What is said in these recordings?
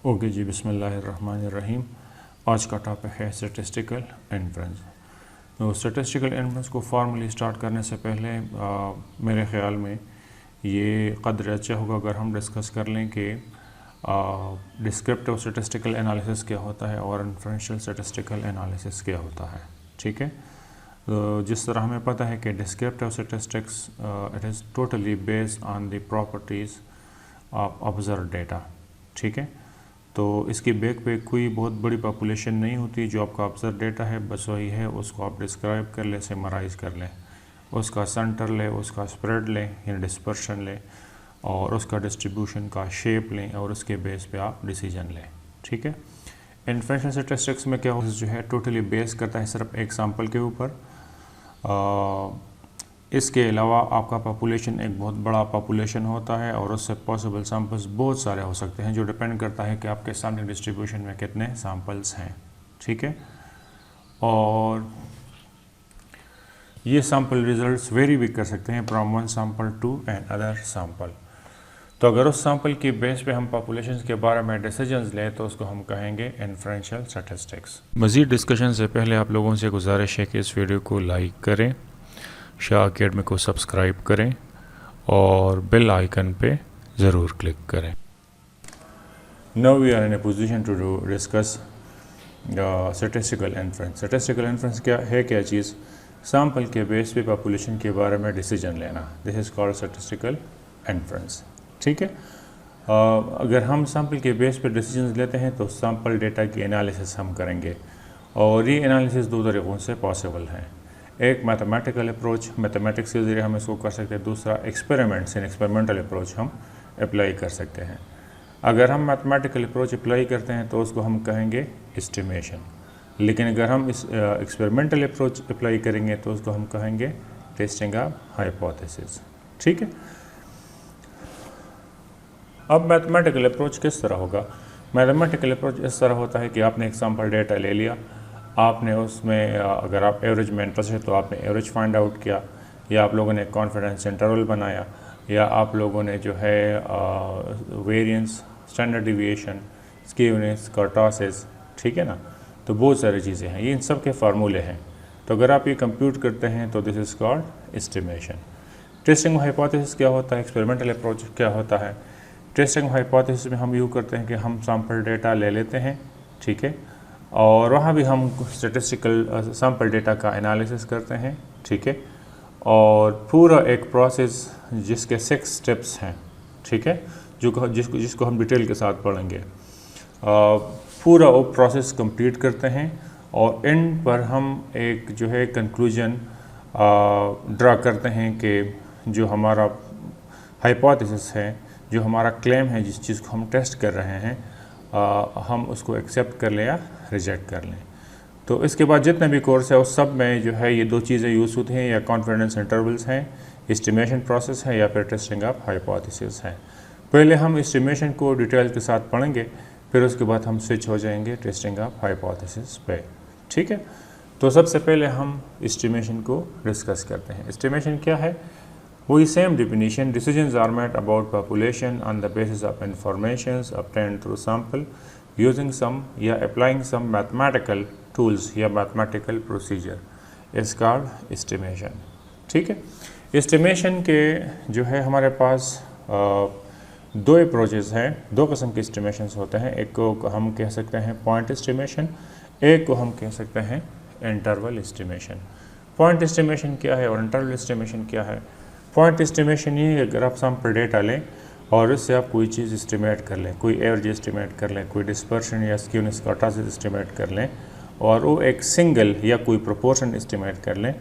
Okay जी, बिस्मिल्लाहिर्रहमानिर्रहीम। आज का टॉपिक है स्टैटिस्टिकल इन्फ्रेंस। तो स्टैटिस्टिकल इन्फ्रेंस को फॉर्मली स्टार्ट करने से पहले मेरे ख़्याल में ये कदर अच्छा होगा अगर हम डिस्कस कर लें कि डिस्क्रिप्टिव स्टैटिस्टिकल एनालिसिस क्या होता है और इन्फ्रेंशियल स्टैटिस्टिकल एनालिसिस क्या होता है। ठीक है, तो जिस तरह हमें पता है कि descriptive statistics it is totally based on the properties of observe data. ठीक है, तो इसकी बैक पे कोई बहुत बड़ी पॉपुलेशन नहीं होती। जो आपका ऑब्जर्व डेटा है बस वही है, उसको आप डिस्क्राइब कर लें, समराइज़ कर लें, उसका सेंटर लें, उसका स्प्रेड लें यानी डिस्पर्शन लें, और उसका डिस्ट्रीब्यूशन का शेप लें, और उसके बेस पे आप डिसीजन लें। ठीक है, इन्फ्रेंशियल स्टैटिस्टिक्स में क्या जो है टोटली बेस करता है सिर्फ एक सैम्पल के ऊपर। इसके अलावा आपका पॉपुलेशन एक बहुत बड़ा पॉपुलेशन होता है और उससे पॉसिबल सैम्पल्स बहुत सारे हो सकते हैं, जो डिपेंड करता है कि आपके सैम्पलिंग डिस्ट्रीब्यूशन में कितने सैम्पल्स हैं। ठीक है, और ये सैम्पल रिजल्ट्स वेरी भी कर सकते हैं from one sample to another sample. तो अगर उस सैम्पल की बेस पे हम पॉपुलेशन के बारे में डिसीजंस लें तो उसको हम कहेंगे इन्फ्रेंशियल स्टैटिस्टिक्स। मज़ीद डिस्कशन से पहले आप लोगों से गुजारिश है कि इस वीडियो को लाइक करें, शाह अकेडमी को सब्सक्राइब करें और बेल आइकन पे ज़रूर क्लिक करें। Now we are in a position to discuss statistical inference. Statistical inference क्या है? क्या चीज़? सैम्पल के बेस पे पॉपुलेशन के बारे में डिसीजन लेना, this is called statistical inference. ठीक है, अगर हम सैम्पल के बेस पे डिसीजन लेते हैं तो सैम्पल डेटा की एनालिसिस हम करेंगे, और ये एनालिसिस दो तरीक़ों से पॉसिबल है। एक मैथमेटिकल अप्रोच, मैथमेटिक्स के ज़रिए हम इसको कर सकते हैं। दूसरा एक्सपेरिमेंट्स इन एक्सपेरिमेंटल अप्रोच हम अप्लाई कर सकते हैं। अगर हम मैथमेटिकल अप्रोच अप्लाई करते हैं तो उसको हम कहेंगे एस्टिमेशन, लेकिन अगर हम इस एक्सपेरिमेंटल अप्रोच अप्लाई करेंगे तो उसको हम कहेंगे टेस्टिंग ऑफ हाइपोथेसिस। ठीक है, अब मैथमेटिकल अप्रोच किस तरह होगा? मैथमेटिकल अप्रोच इस तरह होता है कि आपने एक सैम्पल डेटा ले लिया, आपने उसमें अगर आप एवरेज में इंटरेस्ट है तो आपने एवरेज फाइंड आउट किया, या आप लोगों ने कॉन्फिडेंस इंटरवल बनाया, या आप लोगों ने जो है variance, standard deviation, skewness, kurtosis, ठीक है ना, तो बहुत सारी चीज़ें हैं, ये इन सब के फार्मूले हैं। तो अगर आप ये कंप्यूट करते हैं तो this is called estimation. Testing hypothesis क्या होता है? एक्सपेरिमेंटल अप्रोच क्या होता है? टेस्टिंग हाइपोथेसिस में हम यूँ करते हैं कि हम सैम्पल डेटा ले लेते हैं, ठीक है, और वहाँ भी हम स्टैटिस्टिकल सैम्पल डेटा का एनालिसिस करते हैं, ठीक है, और पूरा एक प्रोसेस जिसके 6 स्टेप्स हैं, ठीक है, जिसको हम डिटेल के साथ पढ़ेंगे। पूरा वो प्रोसेस कंप्लीट करते हैं और एंड पर हम एक जो है कंक्लूजन ड्रा करते हैं कि जो हमारा हाइपोथेसिस है, जो हमारा क्लेम है, जिस चीज़ को हम टेस्ट कर रहे हैं, हम उसको एक्सेप्ट कर लें या रिजेक्ट कर लें। तो इसके बाद जितने भी कोर्स है उस सब में जो है ये दो चीज़ें यूज़ होती हैं, या कॉन्फिडेंस इंटरवल्स हैं, एस्टिमेशन प्रोसेस है, या फिर टेस्टिंग ऑफ हाइपोथेसिस है। पहले हम एस्टिमेशन को डिटेल के साथ पढ़ेंगे, फिर उसके बाद हम स्विच हो जाएंगे टेस्टिंग ऑफ हाइपोथेसिस पे। ठीक है, तो सबसे पहले हम एस्टिमेशन को डिस्कस करते हैं। एस्टिमेशन क्या है? वही same definition, decisions are made about population on the basis of informations obtained through sample using some या applying some mathematical tools या mathematical procedure is called estimation। ठीक है, estimation के जो है हमारे पास दो अप्रोचेस हैं, दो किस्म के estimations होते हैं। एक को हम कह सकते हैं point estimation, एक को हम कह सकते हैं interval estimation। point estimation क्या है और interval estimation क्या है? पॉइंट एस्टिमेशन ये है अगर आप सैम्पल डेटा लें और उससे आप कोई चीज़ एस्टिमेट कर लें, कोई एवरेज एस्टिमेट कर लें, कोई डिस्पर्शन या स्क्यूनेस कर्टोसिस एस्टिमेट कर लें, और वो एक सिंगल या कोई प्रोपोर्शन एस्टिमेट कर लें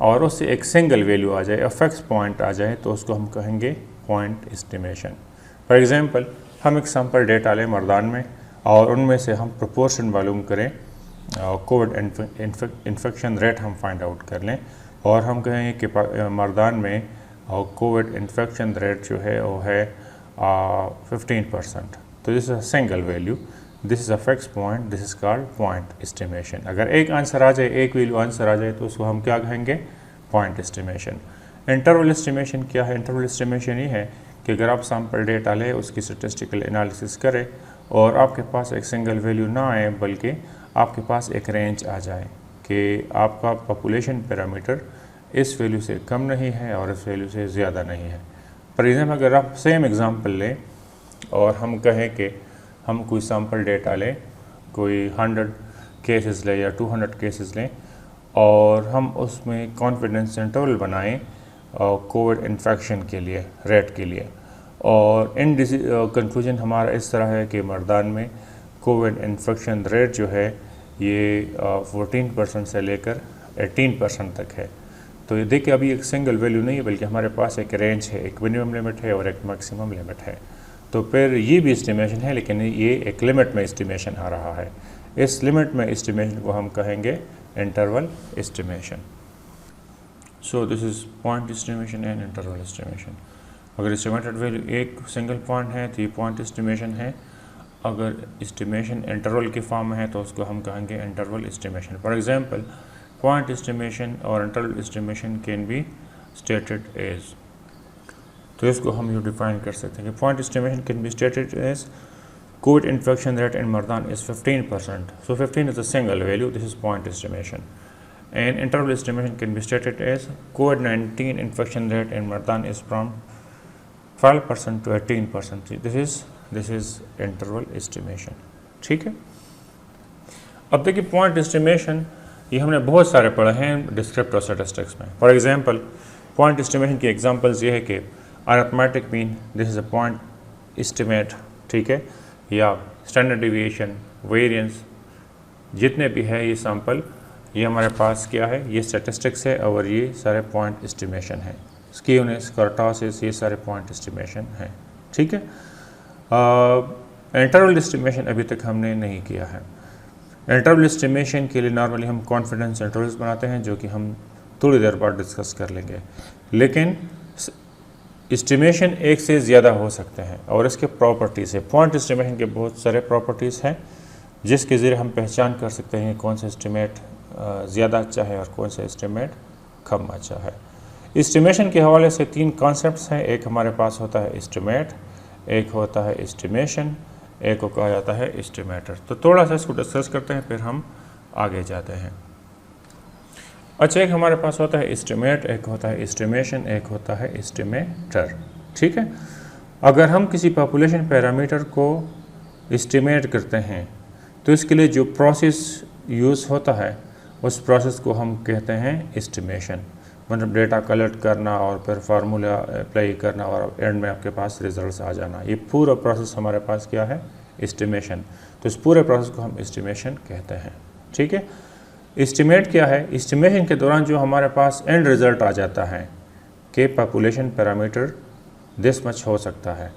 और उससे एक सिंगल वैल्यू आ जाए, फिक्स पॉइंट आ जाए, तो उसको हम कहेंगे पॉइंट एस्टिमेशन। फॉर एग्जांपल, हम एक सैम्पल डेटा लें मर्दान में और उनमें से हम प्रोपोर्शन मालूम करें, कोविड इन्फेक्शन रेट हम फाइंड आउट कर लें, और हम कहेंगे कि मर्दान में कोविड इन्फेक्शन रेट जो है वो है 15%। तो this is a single value, this is a fix point, this is called point estimation. अगर एक आंसर आ जाए, एक वैल्यू आंसर आ जाए, तो उसको हम क्या कहेंगे? Point estimation. इंटरवल एस्टिमेशन क्या है? इंटरवल एस्टिमेशन ये है कि अगर आप सैम्पल डेटा लें, उसकी स्टैटिस्टिकल एनालिसिस करें और आपके पास एक सिंगल वैल्यू ना आए बल्कि आपके पास एक रेंज आ जाए कि आपका पॉपुलेशन पैरामीटर इस वैल्यू से कम नहीं है और इस वैल्यू से ज़्यादा नहीं है। फॉर एग्जाम्पल अगर आप सेम एग्ज़ाम्पल लें और हम कहें कि हम कोई सैम्पल डेटा लें, कोई 100 केसेस लें या 200 केसेस लें और हम उसमें कॉन्फिडेंस इंटरवल बनाएं कोविड इन्फेक्शन के लिए, रेट के लिए, और इन कंक्लूजन हमारा इस तरह है कि मर्दान में कोविड इन्फेक्शन रेट जो है ये 14% से लेकर 18% तक है। तो ये देखिए अभी एक सिंगल वैल्यू नहीं है बल्कि हमारे पास एक रेंज है, एक मिनिमम लिमिट है और एक मैक्सिमम लिमिट है। तो फिर ये भी एस्टिमेशन है लेकिन ये एक लिमिट में एस्टिमेशन आ रहा है। इस लिमिट में एस्टिमेशन को हम कहेंगे interval estimation. So this is point estimation and interval estimation. अगर एस्टिमेटेड वैल्यू एक सिंगल पॉइंट है तो ये पॉइंट एस्टिमेशन है। अगर एस्टिमेशन इंटरवल के फॉर्म में है तो उसको हम कहेंगे interval estimation. For example point estimation और interval estimation can be stated as, तो इसको हम यूँ डिफाइन कर सकते हैं कि point estimation can be stated as COVID infection rate in Mardan is 15%, so 15 is a single value, this is point estimation. And interval estimation can be stated as COVID-19 infection rate in Mardan is from 12% to 18%. This is interval estimation. ठीक है। अब देखिए point estimation ये हमने बहुत सारे पढ़े हैं डिस्क्रिप्टिव स्टैटिस्टिक्स में। फॉर एग्जांपल पॉइंट एस्टिमेशन की एग्जांपल्स ये है कि arithmetic mean, this is a point estimate, ठीक है, या स्टैंडर्ड डिविएशन, वेरिएंस, जितने भी है ये सैंपल, ये हमारे पास क्या है, ये स्टैटिस्टिक्स है और ये सारे पॉइंट एस्टिमेशन है। स्क्यूनेस, कर्टोसिस, ये सारे पॉइंट एस्टिमेशन हैं, ठीक है। इंटरवल एस्टिमेशन अभी तक हमने नहीं किया है। इंटरवल एस्टिमेशन के लिए नॉर्मली हम कॉन्फिडेंस इंटरवल्स बनाते हैं जो कि हम थोड़ी देर बाद डिस्कस कर लेंगे, लेकिन एस्टिमेशन एक से ज़्यादा हो सकते हैं और इसके प्रॉपर्टीज़ है। पॉइंट एस्टिमेशन के बहुत सारे प्रॉपर्टीज़ हैं जिसके ज़रिए हम पहचान कर सकते हैं कौन सा एस्टिमेट ज़्यादा अच्छा है और कौन सा एस्टिमेट कम अच्छा है। एस्टिमेशन के हवाले से 3 कॉन्सेप्ट्स हैं। एक हमारे पास होता है एस्टिमेट, एक होता है एस्टिमेशन, एक को कहा जाता है एस्टिमेटर। तो थोड़ा सा इसको डिस्कस करते हैं फिर हम आगे जाते हैं। अच्छा, एक हमारे पास होता है एस्टिमेट, एक होता है एस्टिमेशन, एक होता है एस्टिमेटर, ठीक है। अगर हम किसी पॉपुलेशन पैरामीटर को एस्टिमेट करते हैं तो इसके लिए जो प्रोसेस यूज़ होता है उस प्रोसेस को हम कहते हैं एस्टिमेशन। मतलब डेटा कलेक्ट करना और फिर फार्मूला अप्लाई करना और एंड में आपके पास रिजल्ट्स आ जाना, ये पूरा प्रोसेस हमारे पास क्या है, एस्टिमेशन। तो इस पूरे प्रोसेस को हम एस्टिमेशन कहते हैं, ठीक है। एस्टिमेट क्या है, एस्टिमेशन के दौरान जो हमारे पास एंड रिज़ल्ट आ जाता है कि पॉपुलेशन पैरामीटर दिस मच हो सकता है,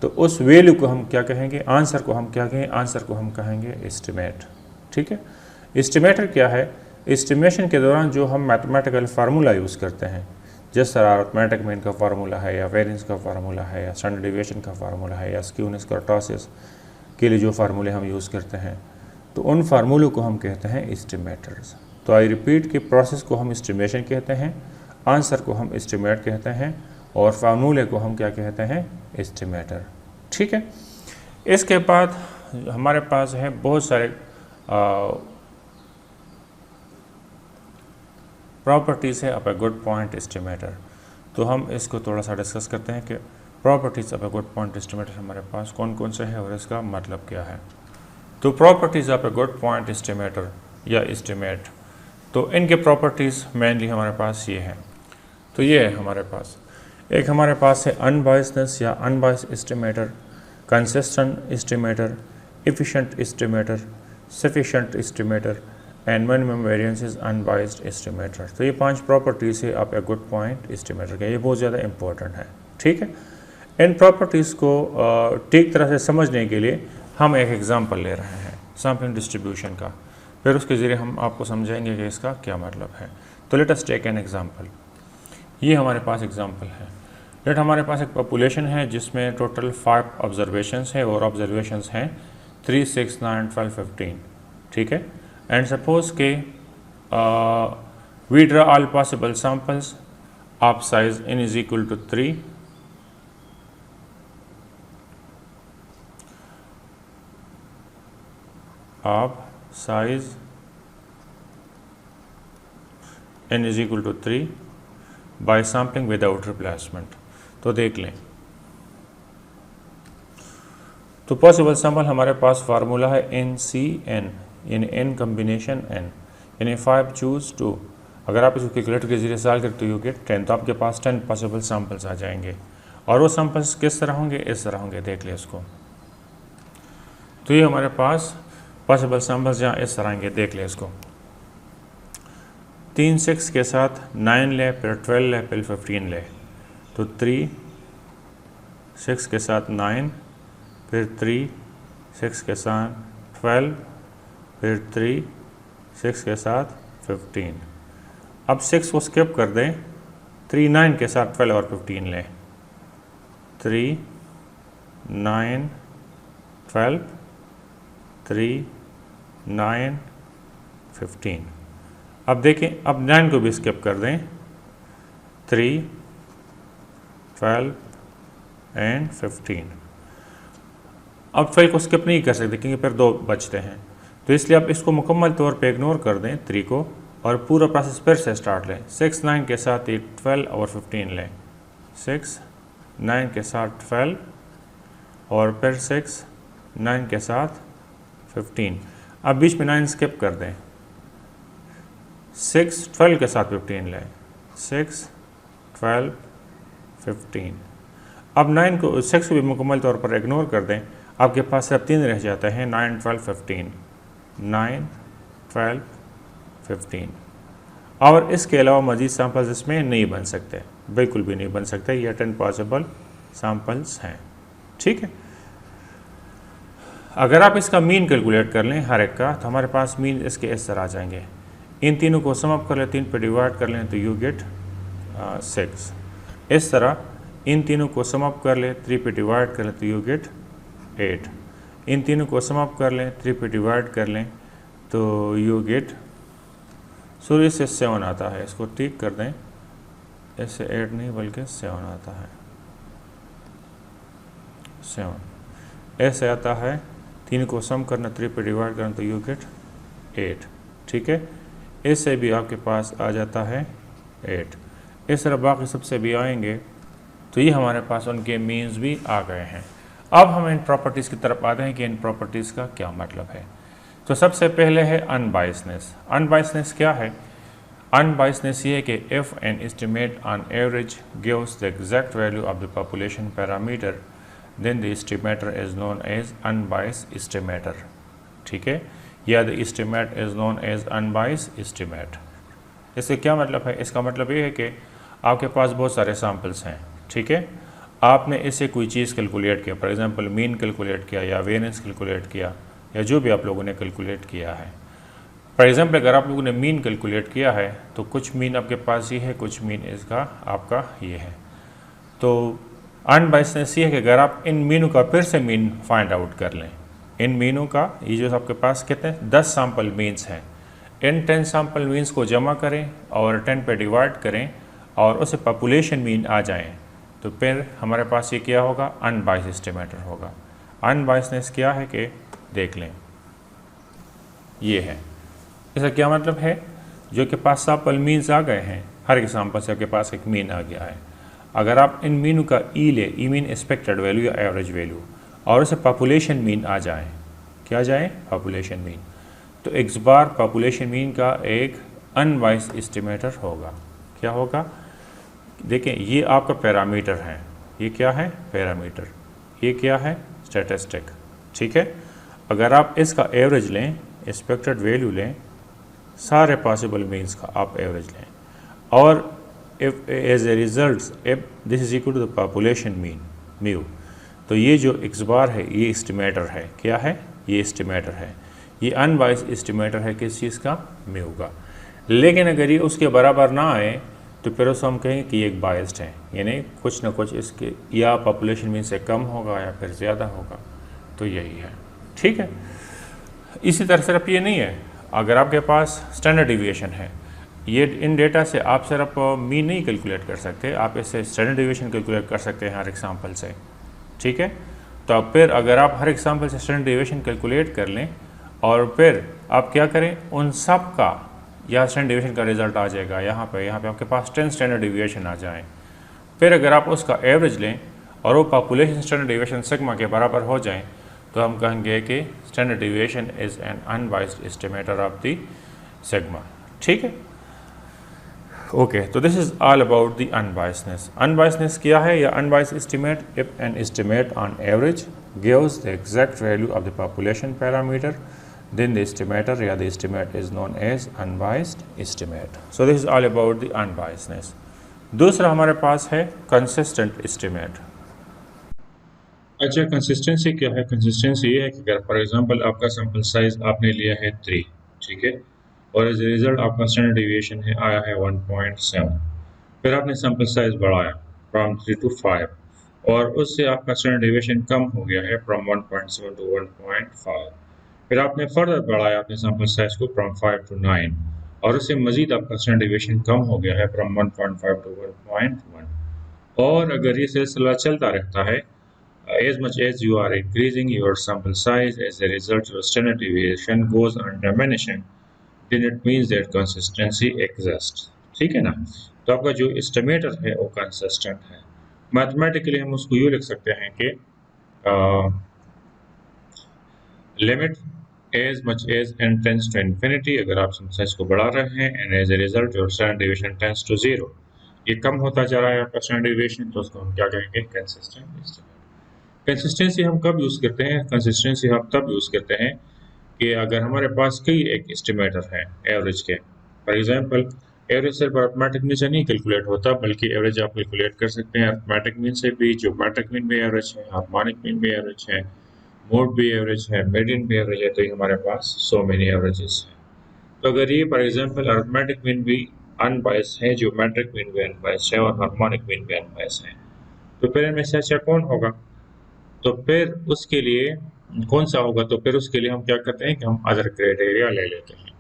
तो उस वैल्यू को हम क्या कहेंगे, आंसर को हम क्या कहेंगे, आंसर को हम कहेंगे एस्टिमेट, ठीक है। एस्टिमेटर क्या है, एस्टिमेशन के दौरान जो हम मैथमेटिकल फार्मूला यूज़ करते हैं, जिस तरह अरिथमेटिक मीन का फार्मूला है या वेरिएंस का फार्मूला है या स्टैंडर्ड डिविएशन का फार्मूला है या स्क्यूनेस, कर्टोसिस के लिए जो फार्मूले हम यूज़ करते हैं, तो उन फार्मूलों को हम कहते हैं एस्टिमेटर्स। तो आई रिपीट कि प्रोसेस को हम एस्टिमेशन कहते हैं, आंसर को हम एस्टिमेट कहते हैं और फार्मूले को हम क्या कहते हैं, एस्टिमेटर, ठीक है। इसके बाद हमारे पास है बहुत सारे प्रॉपर्टीज़ है of a good point estimator. तो हम इसको थोड़ा सा डिस्कस करते हैं कि properties of a good point estimator हमारे पास कौन कौन से हैं और इसका मतलब क्या है। तो properties of a good point estimator या एस्टिमेट, तो इनके प्रॉपर्टीज़ मेनली हमारे पास ये हैं। तो ये है हमारे पास, एक हमारे पास है अनबायस्डनेस या unbiased estimator, consistent estimator, efficient estimator, sufficient estimator and minimum variance is unbiased estimator. तो ये 5 प्रॉपर्टीज़ है of a good point estimator के, ये बहुत ज़्यादा इंपॉर्टेंट है, ठीक है। इन प्रॉपर्टीज़ को ठीक तरह से समझने के लिए हम एक एग्जांपल ले रहे हैं सैम्पलिंग डिस्ट्रीब्यूशन का, फिर उसके ज़रिए हम आपको समझाएंगे कि इसका क्या मतलब है। तो let us take an example. ये हमारे पास एग्जांपल है। लेट हमारे पास एक पॉपुलेशन है जिसमें टोटल 5 ऑब्जर्वेशंस है और ऑब्जर्वेशंस हैं 3, 6, 9, 12, 15, ठीक है। एंड सपोज के we draw all possible samples of size n is equal to 3 of size n is equal to 3 by sampling without replacement. तो देख लें, तो पॉसिबल सैंपल हमारे पास फार्मूला है NCN, यानी n कम्बिनेशन n, यानी 5 चूज 2। अगर आप इसको कैलकुलेटर के जरिए सॉल्व करते हो यू गेट 10, तो आपके पास 10 पॉसिबल सैंपल्स आ जाएंगे। और वो सैंपल्स किस तरह होंगे, इस तरह होंगे, देख लें इसको। तो ये हमारे पास पॉसिबल सैंपल्स जहाँ इस तरह आएंगे, देख लें इसको। 3 6 के साथ 9 ले, फिर 12 ले, फिर 15 ले। तो 3 6 के साथ 9, फिर 3 6 के साथ 12, फिर 3 6 के साथ 15। अब 6 को स्किप कर दें, 3 9 के साथ 12 और 15 लें। 3 9 12, 3 9 15। अब देखें, अब 9 को भी स्किप कर दें, 3 12 एंड 15। अब 12 को स्किप नहीं कर सकते क्योंकि फिर 2 बचते हैं, तो इसलिए आप इसको मुकम्मल तौर पे इग्नोर कर दें 3 को, और पूरा प्रोसेस फिर से स्टार्ट लें। 6 9 के साथ 12 और 15 लें, 6 9 के साथ 12 और फिर 6 9 के साथ 15। अब बीच में 9 स्किप कर दें, 6 12 के साथ 15 लें, 6 12 15। अब 9 को 6 को भी मुकम्मल तौर पर इग्नोर कर दें, आपके पास सिर्फ 3 रह जाते हैं, 9 12 15, 9 12 15। और इसके अलावा मज़ीद सैंपल्स इसमें नहीं बन सकते, बिल्कुल भी नहीं बन सकते। ये 10 पॉसिबल सैंपल्स हैं, ठीक है। अगर आप इसका मीन कैलकुलेट कर लें हर एक का, तो हमारे पास मीन इसके इस तरह आ जाएंगे। इन तीनों को सम अप कर लें, 3 पे डिवाइड कर लें तो यू गेट 6। इस तरह इन तीनों को सम अप कर लें, 3 पे डिवाइड कर लें तो यू गेट 8। इन तीनों को सम अप कर लें, 3 पे डिवाइड कर लें तो यू गेट, सॉरी इससे 7 आता है, इसको ठीक कर दें, इससे 8 नहीं बल्कि 7 आता है, 7 ऐसे आता है। 3 को सम करना, 3 पे डिवाइड करना तो यू गेट 8, ठीक है। इससे भी आपके पास आ जाता है 8। इस तरह बाकी सबसे भी आएंगे, तो ये हमारे पास उनके मीन्स भी आ गए हैं। अब हम इन प्रॉपर्टीज़ की तरफ आते हैं कि इन प्रॉपर्टीज़ का क्या मतलब है। तो सबसे पहले है अनबायसनेस। अनबायसनेस क्या है? अनबायसनेस ये है कि if an estimate on average gives the exact value of the population parameter, then the estimator is known as unbiased estimator, ठीक है, या the estimate is known as unbiased estimate. इससे क्या मतलब है? इसका मतलब ये है कि आपके पास बहुत सारे सैम्पल्स हैं, ठीक है, आपने इससे कोई चीज़ कैलकुलेट किया, फॉर एग्जांपल मीन कैलकुलेट किया या वेरिएंस कैलकुलेट किया या जो भी आप लोगों ने कैलकुलेट किया है। फॉर एग्जांपल अगर आप लोगों ने मीन कैलकुलेट किया है तो कुछ मीन आपके पास ये है, कुछ मीन इसका आपका ये है। तो अनबायसनेस ये है कि अगर आप इन मीनों का फिर से मीन फाइंड आउट कर लें, इन मीनों का, ये जो आपके पास कितने 10 सैम्पल मीन्स हैं, इन 10 सैम्पल मीन्स को जमा करें और 10 पे डिवाइड करें और उसे पॉपुलेशन मीन आ जाएं, तो फिर हमारे पास ये क्या होगा? अनबायस्ड एस्टिमेटर होगा। अनबायसनेस क्या है कि देख लें, ये है। इसका क्या मतलब है? जो के पास सैम्पल मीन्स आ गए हैं, हर एग्जाम्पल से आपके पास एक मीन आ गया है, अगर आप इन मीनों का ई ले, ई मीन एक्सपेक्टेड वैल्यू या एवरेज वैल्यू, और उसे पॉपुलेशन मीन आ जाए, क्या जाए? पॉपुलेशन मीन, तो एक बार पॉपुलेशन मीन का एक अनबायस्ड एस्टिमेटर होगा। क्या होगा? देखें, ये आपका पैरामीटर है, ये क्या है? पैरामीटर। ये क्या है? स्टैटिस्टिक, ठीक है। अगर आप इसका एवरेज लें, एक्सपेक्टेड वैल्यू लें, सारे पॉसिबल मीन्स का आप एवरेज लें, और if as a result if this is equal to the population mean mu, तो ये जो एक्स बार है ये एस्टिमेटर है। क्या है? ये एस्टिमेटर है, ये अनबायस्ड एस्टिमेटर है किस चीज़ का? म्यू का। लेकिन अगर ये उसके बराबर ना आए तो फिर उसको हम कहेंगे कि ये एक बायस्ड है, यानी कुछ ना कुछ इसके या पॉपुलेशन मीन से कम होगा या फिर ज़्यादा होगा, तो यही है, ठीक है। इसी तरह सिर्फ ये नहीं है, अगर आपके पास स्टैंडर्ड डिविएशन है, ये इन डेटा से आप सिर्फ मीन नहीं कैलकुलेट कर सकते, आप इससे स्टैंडर्ड डिविएशन कैलकुलेट कर सकते हैं हर एग्जाम्पल से, ठीक है। तो अब फिर अगर आप हर एग्जाम्पल से स्टैंडर्ड डिविएशन कैलकुलेट कर लें और फिर आप क्या करें, उन सब का या स्टैंडर्ड डिवीएशन का रिजल्ट आ जाएगा यहाँ पे आपके पास 10 स्टैंडर्ड डिवीएशन आ जाएँ। फिर अगर आप उसका एवरेज लें और वो पॉपुलेशन स्टैंडर्ड डिवीएशन सिग्मा के बराबर हो जाएं, तो हम कहेंगे कि standard deviation is an unbiased estimator of the sigma. ठीक है, ओके। तो this is all about the unbiasness. Unbiasness क्या है, या unbiased estimate if an estimate on average gives the exact value of the population parameter, then the estimator या the estimate is known as unbiased estimate. So this is all about the unbiasedness. दूसरा हमारे पास है consistent estimate. अच्छा, consistency क्या है? Consistency ये है कि अगर फॉर एग्जांपल आपका सैंपल साइज आपने लिया है 3, ठीक है, और एज ए रिजल्ट आपका स्टैंडर्ड डिविएशन है आया है 1.7, फिर आपने सैंपल साइज बढ़ाया फ्रॉम 3 to 5 और उससे आपका स्टैंडर्ड डिविएशन कम हो गया है फ्रॉम 1.7 to 1.5, फिर आपने फर्दर बढ़ाया अपने सैंपल साइज को फ्रॉम 5 to 9 और उससे मजीद आपका स्टैंडर्ड डिविएशन कम हो गया है फ्रॉम 1.5 to 1.1, और अगर ये सिलसिला चलता रहता है as much as you are increasing your sample size, as a result your standard deviation goes on diminishing, then it means that consistency exists. ठीक है ना? तो आपका जो एस्टिमेटर है वो कंसिस्टेंट है। मैथमेटिकली हम उसको यूँ लिख सकते हैं कि limit as much as n tends to infinity, अगर आप सैंपल साइज को बढ़ा रहे हैं and as a result your standard deviation tends to 0, ये कम होता जा रहा है आपका स्टैंडर्ड डिविएशन, तो उसको हम क्या कहेंगे? Consistent estimate. कंसिस्टेंसी हम कब यूज़ करते हैं? कंसिस्टेंसी हम तब यूज़ करते हैं कि अगर हमारे पास कई एक एस्टिमेटर हैं एवरेज के। फॉर एग्जांपल, एवरेज सिर्फ अरिथमेटिक मीन से नहीं कैलकुलेट होता, बल्कि एवरेज आप कैलकुलेट कर सकते हैं अरिथमेटिक मीन से भी, ज्योमेट्रिक मीन भी एवरेज है, हार्मोनिक मीन भी एवरेज है, मोड भी एवरेज है, मीडियन भी एवरेज है, तो ये हमारे पास सो मेनी एवरेजेस हैं। तो अगर ये फॉर एग्जांपल अरिथमेटिक मीन भी अनबायस्ड है, ज्योमेट्रिक मीन भी अनबायस्ड है और हार्मोनिक मीन भी अनबायस्ड है, तो फिर इनमें से अच्छा कौन होगा? तो फिर उसके लिए कौन सा होगा? तो फिर उसके लिए हम क्या करते हैं कि हम अदर क्राइटेरिया ले लेते हैं।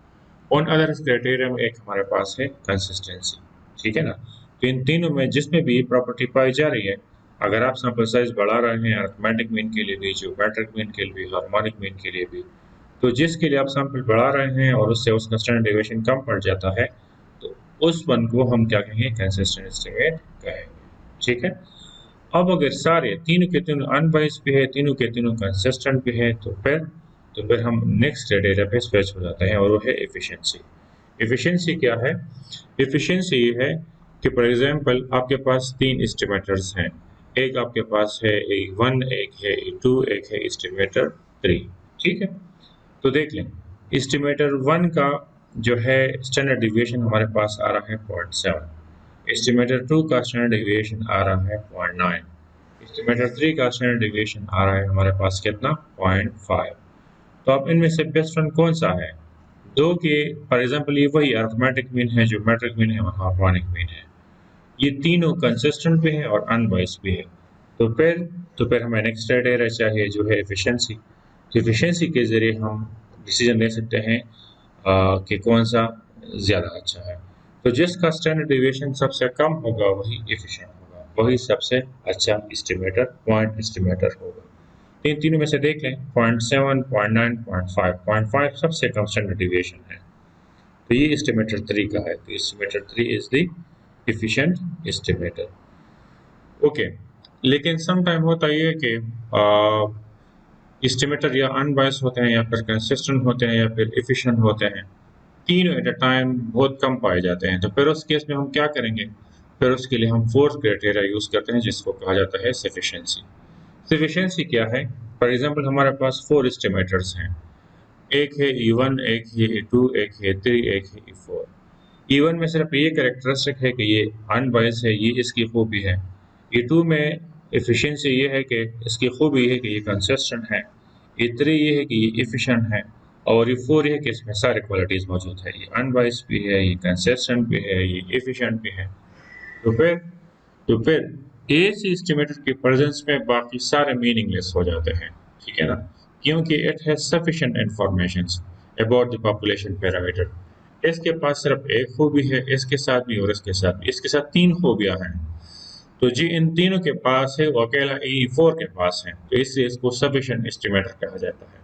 उन अदर क्राइटेरिया में एक हमारे पास है कंसिस्टेंसी, ठीक है ना? तो इन तीनों में जिसमें भी प्रॉपर्टी पाई जा रही है, अगर आप सैंपल साइज बढ़ा रहे हैं अरिथमेटिक मीन के लिए भी, ज्योमेट्रिक मीन के लिए भी, हार्मोनिक मीन के लिए भी, तो जिसके लिए आप सैंपल बढ़ा रहे हैं और उससे उसका स्टैंडर्ड डिविएशन कम पड़ जाता है, तो उस वन को हम क्या कहेंगे? कंसिस्टेंट एस्टिमेट कहेंगे। ठीक है। अब अगर सारे तीनों के तीनों अनबाइस्ड भी है, तीनों के तीनों कंसिस्टेंट भी है, तो फिर हम नेक्स्ट क्राइटेरिया पे स्विच हो जाते हैं और वो है एफिशिएंसी। एफिशिएंसी क्या है? एफिशिएंसी ये है कि फॉर एग्जांपल आपके पास 3 एस्टिमेटर्स हैं, एक आपके पास है E1, एक है E2, एक है एस्टिमेटर 3, ठीक है। तो देख लें, एस्टिमेटर 1 का जो है स्टैंडर्ड डिविएशन हमारे पास आ रहा है 0.7, एस्टिमेटर 2 का स्टैंडर्ड डिविएशन आ रहा है 0.9, एस्टिमेटर 3 का स्टैंडर्ड डिविएशन आ रहा है हमारे पास कितना? 0.5। तो अब इनमें से बेस्ट वन कौन सा है? दो के फॉर एग्जांपल ये वही अरिथमेटिक मीन है, ज्योमेट्रिक मीन है और हार्मोनिक मीन है, ये तीनों कंसिस्टेंट भी है और अनबाइस्ड भी है। तो फिर हमें नेक्स्ट क्राइटेरिया चाहिए जो है एफिशिएंसी। तो एफिशिएंसी के जरिए हम डिसीजन ले सकते हैं कि कौन सा ज़्यादा अच्छा है। तो जिसका स्टैंडर्ड डिविएशन सबसे कम होगा वही एफिशिएंट होगा, वही सबसे अच्छा एस्टिमेटर, पॉइंट एस्टिमेटर होगा। इन तीनों में से देख लें, 0.7, 0.9, 0.5, 0.5 सबसे कम स्टैंडर्ड डिविएशन है, तो ये एस्टिमेटर 3 का है। तो estimator 3 is the efficient estimator. Okay, लेकिन सम टाइम होता ये है कि एस्टिमेटर या अनबायस्ड होते हैं या फिर कंसिस्टेंट होते हैं या फिर एफिशिएंट होते हैं, तीनों एट अ टाइम बहुत कम पाए जाते हैं। तो फिर उस केस में हम क्या करेंगे? फिर उसके लिए हम फोर्थ क्राइटेरिया यूज़ करते हैं जिसको कहा जाता है सफिशिएंसी। सफिशिएंसी क्या है? फॉर एग्जांपल हमारे पास 4 एस्टिमेटर्स हैं, एक है E1, एक है E2, एक है E3, एक है E4। E1 में सिर्फ ये कैरेक्टरिस्टिक है कि ये अनबायस्ड है, ये इसकी खूबी है। E2 में एफिशिएंसी ये है कि इसकी खूबी है कि ये कंसिस्टेंट है। E3 ये है कि ये एफिशिएंट है, और E4 ये है कि इसमें सारे क्वालिटीज़ मौजूद है, ये अनबायस्ड भी है, ये कंसिस्टेंट भी है, ये एफिशिएंट भी है। तो फिर एक ही एस्टिमेटर के प्रेजेंस में बाकी सारे मीनिंगलेस हो जाते हैं, ठीक है ना? क्योंकि it has sufficient informations about the population parameter. इसके पास सिर्फ एक खूबी है, इसके साथ भी और इसके साथ भी, इसके साथ 3 खूबियां हैं। तो जी इन तीनों के पास है, वो अकेला E4 के पास है, तो इसलिए इसको सफिशिएंट एस्टिमेटर कहा जाता है।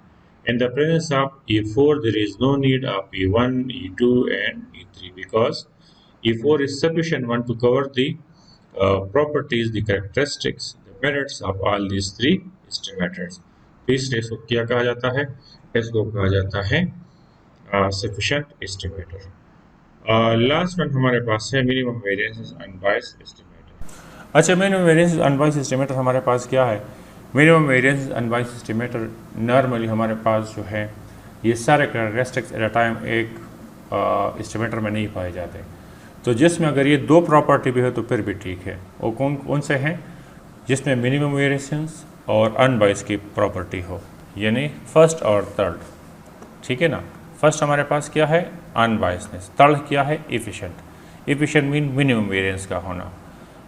In the presence of E4, there is no need of E1, E2, and E3 because E4 is sufficient one to cover the properties, the characteristics, the merits of all these three estimators. तो इसलिए इसको क्या कहा जाता है? इसको कहा जाता है sufficient estimator. लास्ट वन हमारे पास है मिनिमम वेरिएंस अनबायस्ड एस्टिमेटर। अच्छा, मिनिमम वेरिएंस अनबायस्ड एस्टिमेटर हमारे पास क्या है? Minimum variance unbiased estimator normally हमारे पास जो है ये सारे कैरेक्टरिस्टिक्स एट अ टाइम एक एस्टिमेटर में नहीं पाए जाते। तो जिसमें अगर ये दो प्रॉपर्टी भी हो तो फिर भी ठीक है। वो कौन कौन से हैं? जिसमें मिनिमम वेरिएंस और अनबायस्ड की प्रॉपर्टी हो, यानी फर्स्ट और थर्ड। ठीक है ना? फर्स्ट हमारे पास क्या है? अनबायसनेस। थर्ड क्या है? Efficient. Efficient mean minimum variance का होना।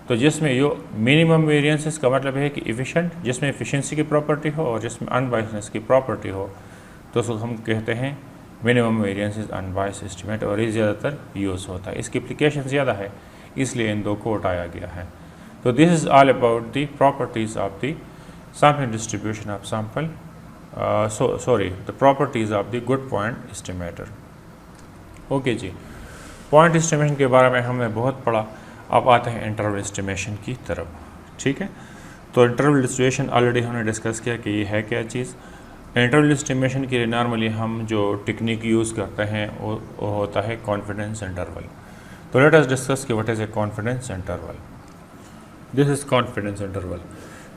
तो जिसमें यो मिनिमम वेरिएंस का मतलब है कि इफिशिएंट, जिसमें एफिशिएंसी की प्रॉपर्टी हो और जिसमें अनबायसनेस की प्रॉपर्टी हो, तो उसको हम कहते हैं मिनिमम वेरिएंस अनबायस्ड एस्टिमेट, और ये ज़्यादातर यूज़ होता है। इसकी एप्लीकेशन ज़्यादा है, इसलिए इन दो को उठाया गया है। तो this is all about the properties of the sample distribution of sample the properties of the good point estimator. Okay जी, पॉइंट एस्टिमेशन के बारे में हमने बहुत पढ़ा। अब आते हैं इंटरवल एस्टिमेशन की तरफ। ठीक है, तो इंटरवल एस्टिमेशन ऑलरेडी हमने डिस्कस किया कि ये है क्या चीज़। इंटरवल एस्टिमेशन के लिए नॉर्मली हम जो टेक्निक यूज़ करते हैं वो होता है कॉन्फिडेंस इंटरवल। तो लेट अस डिस्कस कि what is a confidence interval. This is confidence interval.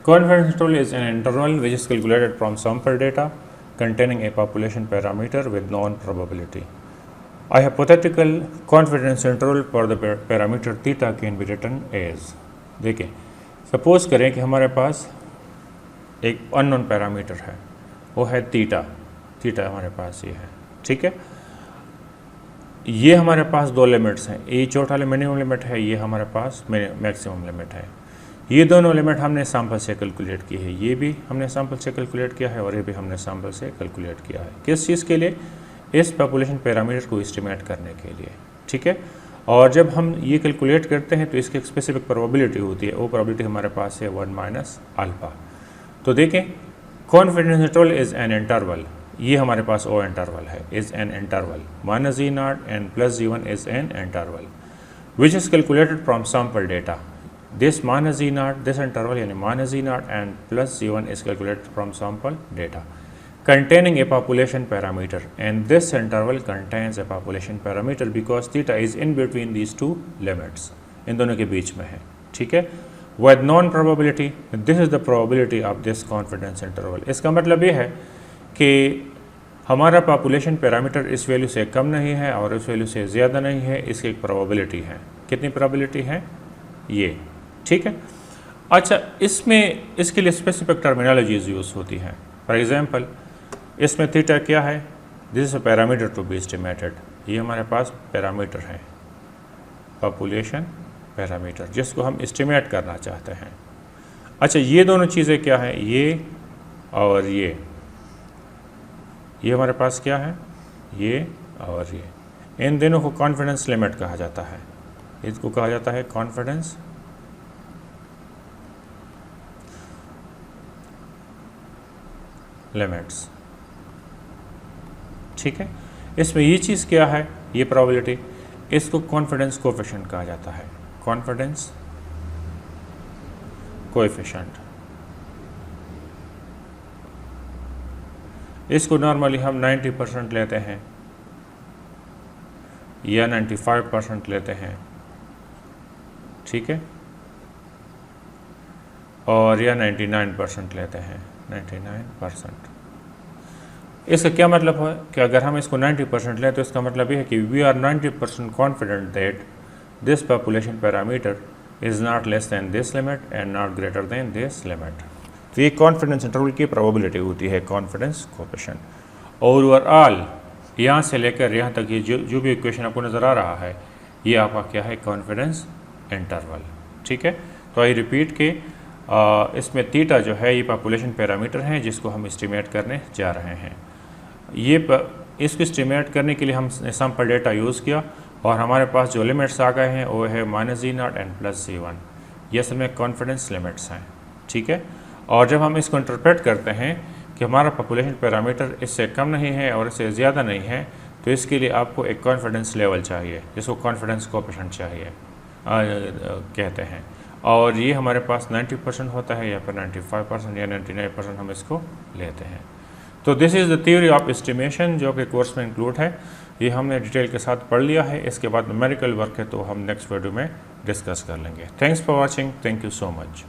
Confidence interval is an interval which is calculated from sample data containing a population parameter with known probability. A hypothetical confidence interval for the parameter theta can be written as, देखिए suppose करें कि हमारे पास एक unknown parameter है, वो है theta. Theta हमारे पास ये है। ठीक है, ये हमारे पास दो लिमिट्स हैं, ये चौथा मिनिमम लिमिट है, ये हमारे पास मैक्सिमम लिमिट है। ये दोनों लिमिट हमने सैंपल से कैलकुलेट की है, ये भी हमने सैंपल से कैलकुलेट किया है और ये भी हमने सैंपल से कैलकुलेट किया है। किस चीज़ के लिए? इस पॉपुलेशन पैरामीटर को एस्टिमेट करने के लिए। ठीक है, और जब हम ये कैलकुलेट करते हैं तो इसकी एक स्पेसिफिक प्रोबेबिलिटी होती है, वो प्रोबेबिलिटी हमारे पास है 1 माइनस अल्फा। तो देखें, confidence interval is an interval, ये हमारे पास ओ इंटरवल है, is an interval minus Z0 and plus Z1 is an interval which is calculated from sample data. This minus Z0, this interval यानी minus Z0 and plus Z1 is calculated from sample data containing a population parameter, and this interval contains a population parameter because theta is in between these two limits, इन दोनों के बीच में है. ठीक है, with known probability, this is the probability of this confidence interval. इसका मतलब ये है कि हमारा पॉपुलेशन पैरामीटर इस वैल्यू से कम नहीं है और इस वैल्यू से ज़्यादा नहीं है, इसकी एक प्रोबेबिलिटी है। कितनी प्रोबेबिलिटी है? ये। ठीक है, अच्छा, इसमें इसके लिए स्पेसिफिक टर्मिनोलॉजीज यूज़ होती हैं। फॉर एग्जांपल, इसमें थीटा क्या है? This is a parameter to be estimated. ये हमारे पास पैरामीटर है, पॉपुलेशन पैरामीटर, जिसको हम एस्टिमेट करना चाहते हैं। अच्छा, ये दोनों चीज़ें क्या हैं? ये और ये हमारे पास क्या है? ये और ये, इन दोनों को कॉन्फिडेंस लिमिट कहा जाता है। इसको कहा जाता है कॉन्फिडेंस लिमिट्स। ठीक है, इसमें ये चीज़ क्या है? ये प्रोबेबिलिटी, इसको कॉन्फिडेंस कोएफिशिएंट कहा जाता है। कॉन्फिडेंस कोएफिशिएंट, इसको नॉर्मली हम 90% लेते हैं या 95% लेते हैं। ठीक है, और या 99% लेते हैं, 99%। इसका क्या मतलब है कि अगर हम इसको 90% लें तो इसका मतलब ये है कि we are 90% confident that this population parameter is not less than this limit and not greater than this limit. तो ये कॉन्फिडेंस इंटरवल की प्रोबेबिलिटी होती है, कॉन्फिडेंस कोएफिशिएंट। और ओवरऑल यहाँ से लेकर यहाँ तक ये जो भी इक्वेशन आपको नज़र आ रहा है, ये आपका क्या है? Confidence interval. ठीक है, तो आई रिपीट के इसमें थीटा जो है ये पॉपुलेशन पैरामीटर हैं जिसको हम एस्टिमेट करने जा रहे हैं। इसको एस्टिमेट करने के लिए हमने सैंपल डेटा यूज़ किया और हमारे पास जो लिमिट्स आ गए हैं वो है minus Z0 and plus Z1, ये असल में कॉन्फिडेंस लिमिट्स हैं। ठीक है, और जब हम इसको इंटरप्रेट करते हैं कि हमारा पॉपुलेशन पैरामीटर इससे कम नहीं है और इससे ज़्यादा नहीं है, तो इसके लिए आपको एक कॉन्फिडेंस लेवल चाहिए, जिसको कॉन्फिडेंस कोएफिशिएंट चाहिए कहते हैं। और ये हमारे पास 90% होता है या फिर 95% या 99% हम इसको लेते हैं। तो this is the theory of estimation जो कि कोर्स में इंक्लूड है। ये हमने डिटेल के साथ पढ़ लिया है। इसके बाद न्यूमेरिकल वर्क है तो हम नेक्स्ट वीडियो में डिस्कस कर लेंगे। Thanks for watching. Thank you so much.